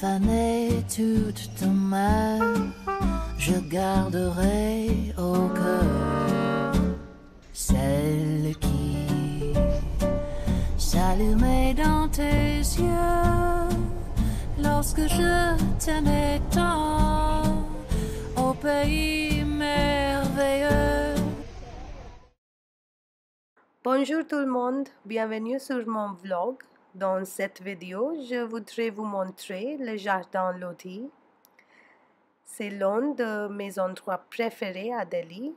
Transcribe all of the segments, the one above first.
faner toute ta main, je garderai au cœur celle qui s'allumait dans tes yeux lorsque je t'aimais tant au pays merveilleux. Bonjour tout le monde, bienvenue sur mon vlog. Dans cette vidéo, je voudrais vous montrer le jardin loti. C'est l'un de mes endroits préférés à Delhi.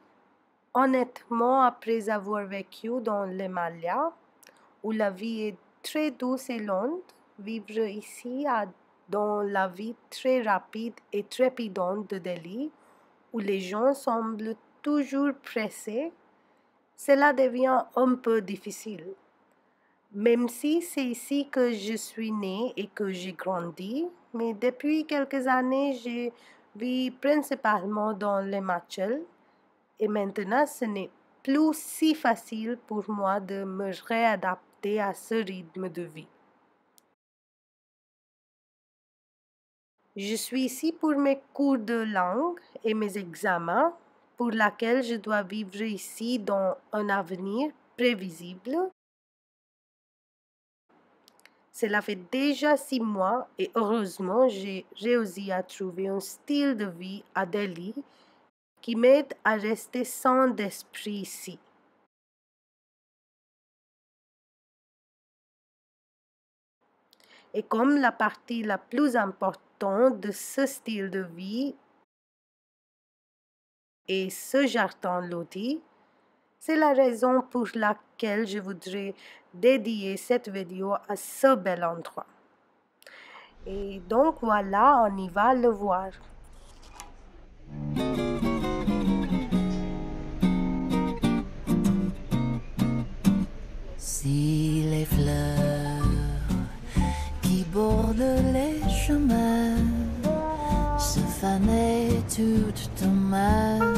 Honnêtement, après avoir vécu dans l'Himalaya, où la vie est très douce et lente, vivre ici dans la vie très rapide et trépidante de Delhi, où les gens semblent toujours pressés, cela devient un peu difficile. Même si c'est ici que je suis née et que j'ai grandi, mais depuis quelques années, je vis principalement dans l'Himachal et maintenant ce n'est plus si facile pour moi de me réadapter à ce rythme de vie. Je suis ici pour mes cours de langue et mes examens, pour lesquels je dois vivre ici dans un avenir prévisible. Cela fait déjà 6 mois et heureusement, j'ai réussi à trouver un style de vie à Delhi qui m'aide à rester sain d'esprit ici. Et comme la partie la plus importante de ce style de vie est ce jardin loti, c'est la raison pour laquelle je voudrais dédier cette vidéo à ce bel endroit. Et donc voilà, on y va le voir. Si les fleurs qui bordent les chemins se fanaient toute ta main,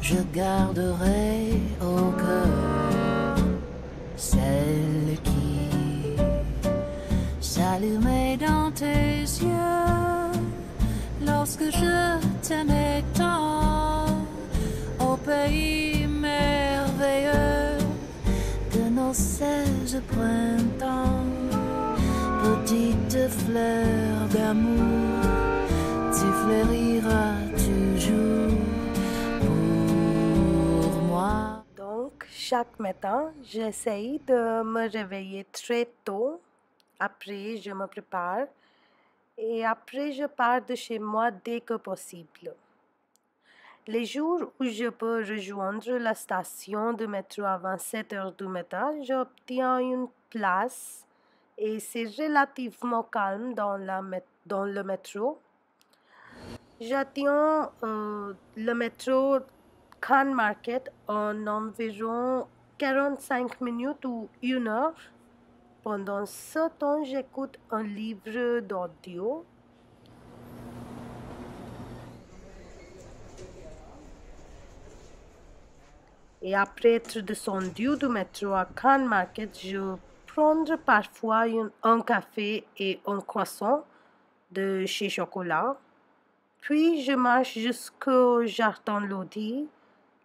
je garderai au cœur celle qui s'allumait dans tes yeux lorsque je t'aimais tant au pays merveilleux de nos 16 printemps. Petite fleur d'amour, tu fleuriras toujours pour moi. Donc, chaque matin, j'essaye de me réveiller très tôt. Après, je me prépare et après, je pars de chez moi dès que possible. Les jours où je peux rejoindre la station de métro avant 7 heures du matin, j'obtiens une place et c'est relativement calme dans le métro. J'attends le métro Khan Market en environ 45 minutes ou 1 heure. Pendant ce temps, j'écoute un livre d'audio. Et après être descendu du métro à Khan Market, je prends parfois un café et un croissant de chez Chocolat. Puis je marche jusqu'au jardin loti.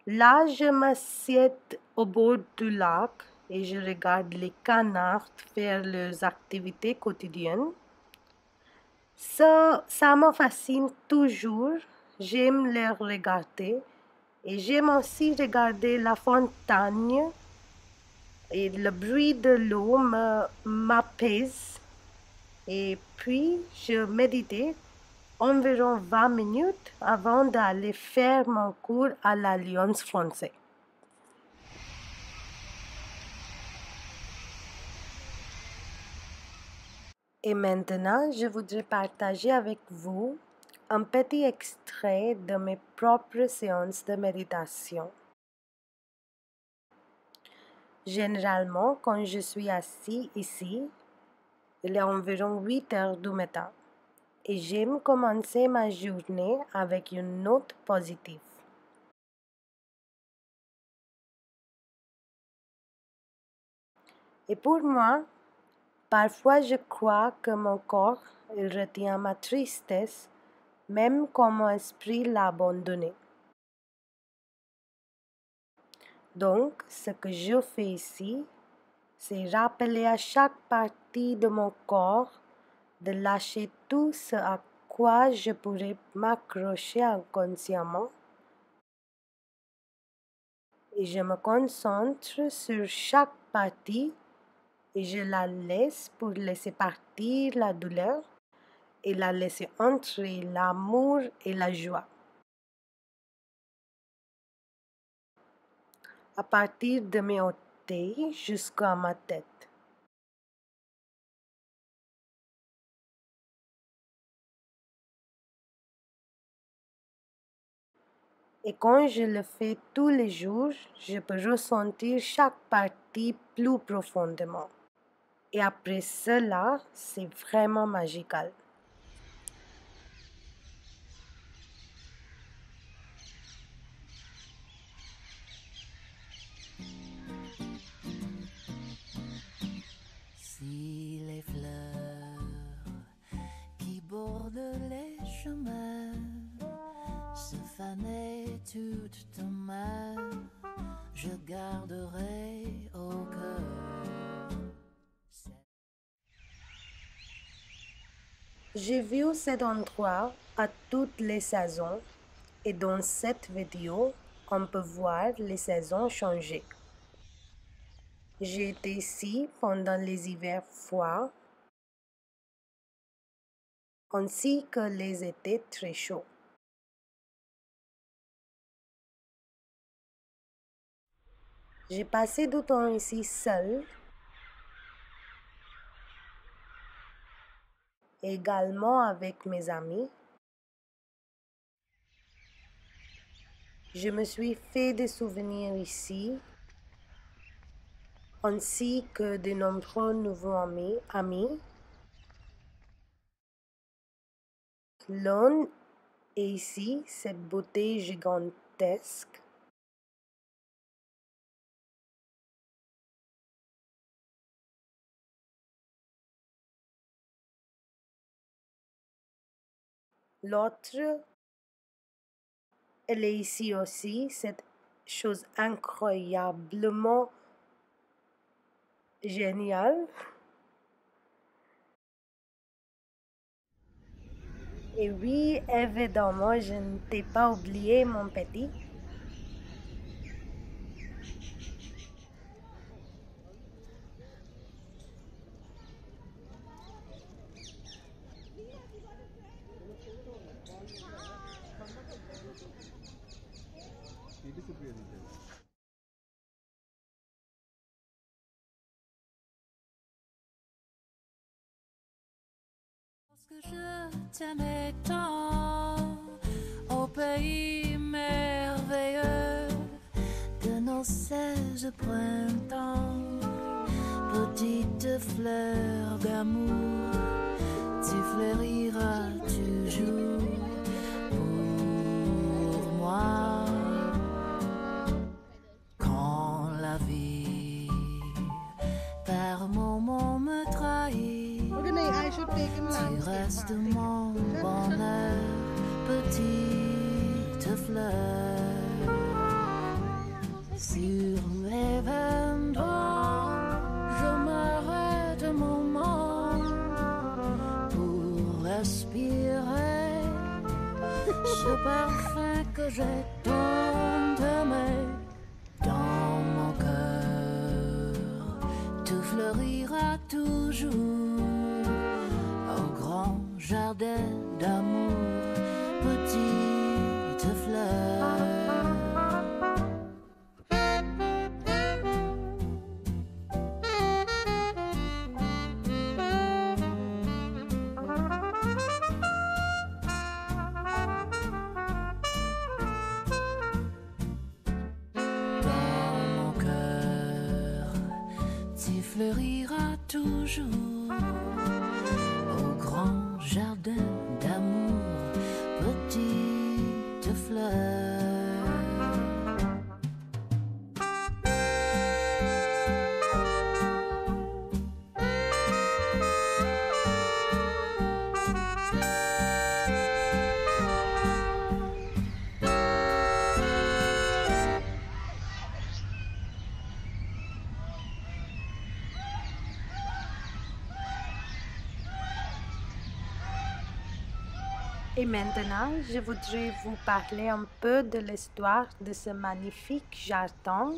Là, je m'assieds au bord du lac et je regarde les canards faire leurs activités quotidiennes. Ça me fascine toujours. J'aime les regarder. Et j'aime aussi regarder la fontaine et le bruit de l'eau m'apaise. Et puis, je médite environ 20 minutes avant d'aller faire mon cours à l'Alliance française. Et maintenant, je voudrais partager avec vous un petit extrait de mes propres séances de méditation. Généralement, quand je suis assis ici, il est environ 8 heures du matin et j'aime commencer ma journée avec une note positive. Et pour moi, Parfois, je crois que mon corps il retient ma tristesse, même quand mon esprit l'a abandonné. Donc, ce que je fais ici, c'est rappeler à chaque partie de mon corps de lâcher tout ce à quoi je pourrais m'accrocher inconsciemment. Et je me concentre sur chaque partie et je la laisse pour laisser partir la douleur et la laisser entrer l'amour et la joie. À partir de mes orteils jusqu'à ma tête. Et quand je le fais tous les jours, je peux ressentir chaque partie plus profondément. Et après cela, c'est vraiment magical. Si les fleurs qui bordent les chemins se fanaient toutes demain, je garderai au cœur. J'ai vu cet endroit à toutes les saisons et dans cette vidéo, on peut voir les saisons changer. J'ai été ici pendant les hivers froids ainsi que les étés très chauds. J'ai passé du temps ici seul, également avec mes amis. Je me suis fait des souvenirs ici, ainsi que de nombreux nouveaux amis. L'un est ici, cette beauté gigantesque. L'autre, elle est ici aussi, cette chose incroyablement géniale. Et oui, évidemment, je ne t'ai pas oublié, mon petit. Lorsque je t'aimais tant, au pays merveilleux de nos 16 printemps, petite fleur d'amour, tu fleuriras toujours pour moi. Quand la vie par moments me trahit, tu restes mon bonheur, petite fleur. Sur les 23, je m'arrête un moment pour respirer ce parfum que j'ai tant aimé. Dans mon cœur, tout fleurira toujours au grand jardin d'amour, petite fleur. Dans mon cœur, tu fleuriras toujours au grand jardin d'amour, petite fleur. Et maintenant, je voudrais vous parler un peu de l'histoire de ce magnifique jardin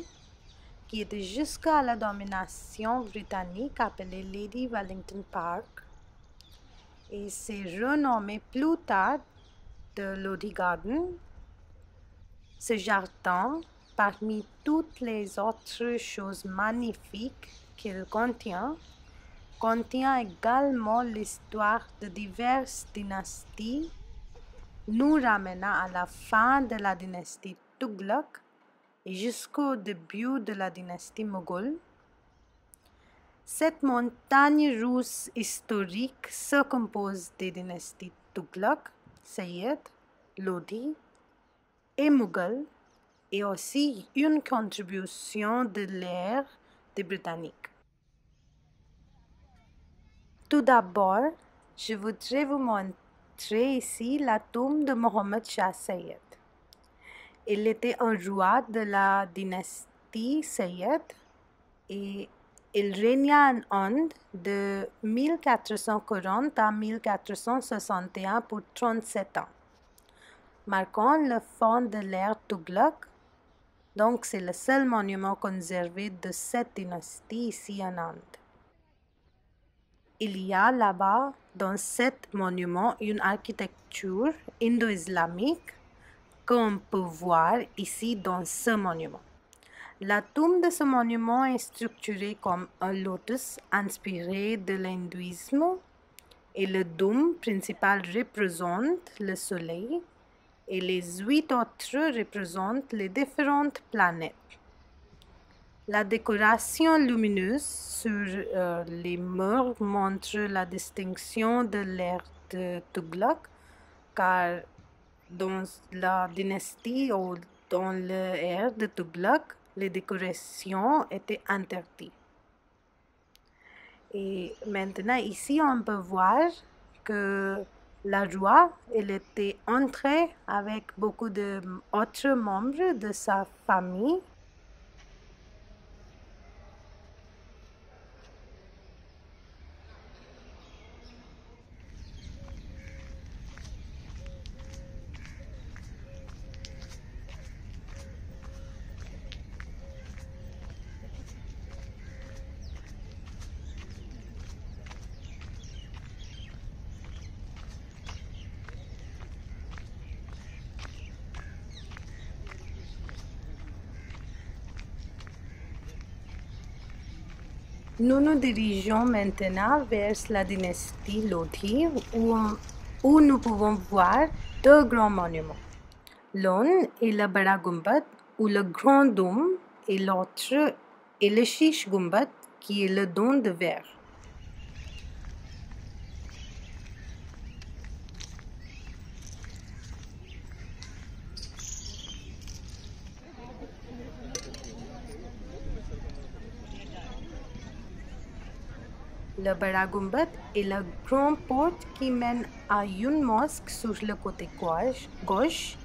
qui était jusqu'à la domination britannique appelé Lady Wellington Park et s'est renommé plus tard de Lothian Garden. Ce jardin, parmi toutes les autres choses magnifiques qu'il contient également l'histoire de diverses dynasties, nous ramenant à la fin de la dynastie Tughlaq et jusqu'au début de la dynastie Moghole. Cette montagne russe historique se compose des dynasties Tughlaq, Sayyid, Lodi et Mughal et aussi une contribution de l'ère des Britanniques. Tout d'abord, je voudrais vous montrer ici la tombe de Mohammed Shah Sayyid. Il était un roi de la dynastie Sayyid et il régna en Inde de 1440 à 1461 pour 37 ans, marquant le fin de l'ère Tughlaq. Donc, c'est le seul monument conservé de cette dynastie ici en Inde. Il y a là-bas, dans cet monument, une architecture indo-islamique qu'on peut voir ici dans ce monument. La tombe de ce monument est structurée comme un lotus inspiré de l'hindouisme et le dôme principal représente le soleil et les 8 autres représentent les différentes planètes. La décoration lumineuse sur les murs montre la distinction de l'ère de Tughlaq, car dans la dynastie ou dans l'ère de Tughlaq, les décorations étaient interdites. Et maintenant, ici, on peut voir que la roi, elle était entrée avec beaucoup d'autres membres de sa famille. Nous nous dirigeons maintenant vers la dynastie Lodi où nous pouvons voir deux grands monuments. L'un est le Bada Gumbad ou le Grand Dôme et l'autre est le Shish Gumbad qui est le dôme de verre. Le Bada Gumbad est la grande porte qui mène à une mosquée sur le côté gauche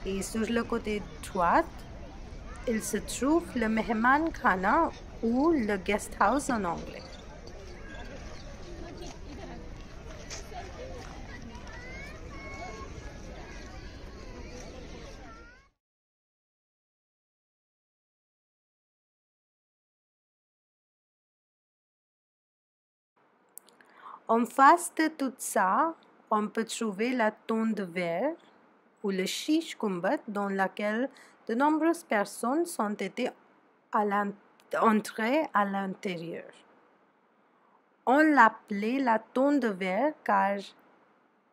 et sur le côté droit, il se trouve le Mehman Khana ou le guest house en anglais. En face de tout ça, on peut trouver la tombe de verre ou le Shish Gumbad dans laquelle de nombreuses personnes sont été entrées à l'intérieur. On l'appelait la tombe de verre car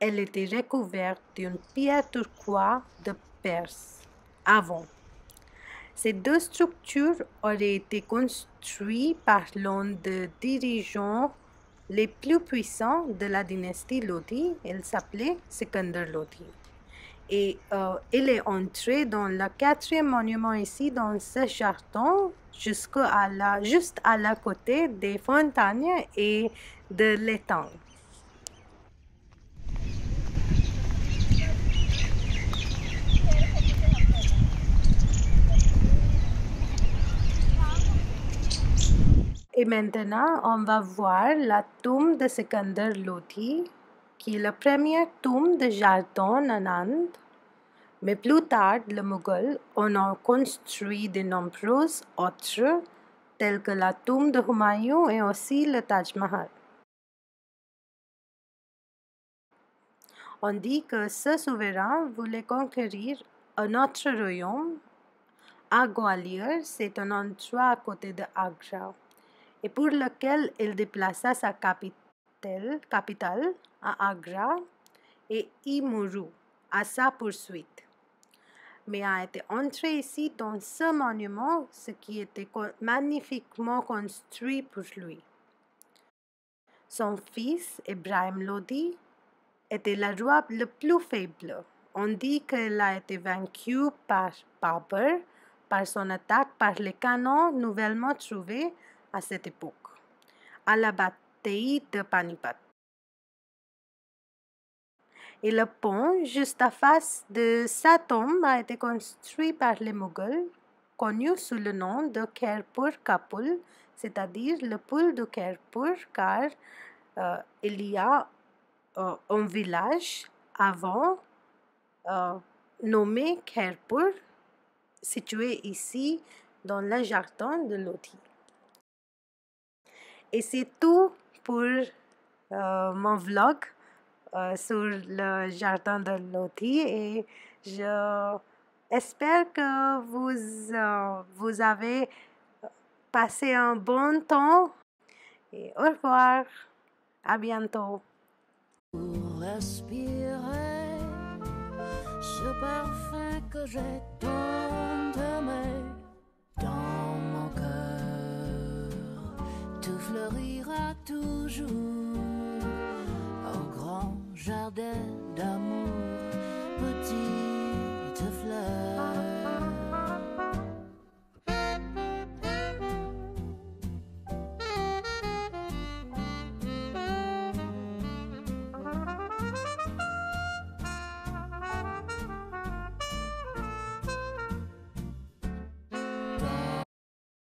elle était recouverte d'une pierre turquoise de Perse avant. Ces deux structures auraient été construites par l'un des dirigeants les plus puissants de la dynastie Lodi. Il s'appelait Sikandar Lodi. Et il est entré dans le 4e monument ici, dans ce jardin, juste à la côté des fontaines et de l'étang. Et maintenant, on va voir la tombe de Sikandar Lodi qui est la première tombe de jardin en Inde. Mais plus tard, les Mughals en ont construit de nombreuses autres, telles que la tombe de Humayun et aussi le Taj Mahal. On dit que ce souverain voulait conquérir un autre royaume. À Gwalior, c'est un endroit à côté de Agra, et pour lequel il déplaça sa capitale à Agra et y mourut à sa poursuite. Mais a été entré ici dans ce monument, ce qui était magnifiquement construit pour lui. Son fils, Ibrahim Lodi, était le roi le plus faible. On dit qu'il a été vaincu par Babur par son attaque par les canons nouvellement trouvés à cette époque, à la bataille de Panipat. Et le pont juste à face de sa tombe a été construit par les Mughals, connu sous le nom de Khairpur Kapul, c'est-à-dire le poule de Khairpur, car il y a un village avant nommé Khairpur, situé ici dans le jardin de Lodi. Et c'est tout pour mon vlog sur le jardin de Lodi, et j'espère que vous avez passé un bon temps, et au revoir, à bientôt. Pour respirer ce parfum que j'ai tant aimé dans mon cœur, tout fleurira toujours au grand jardin d'amour.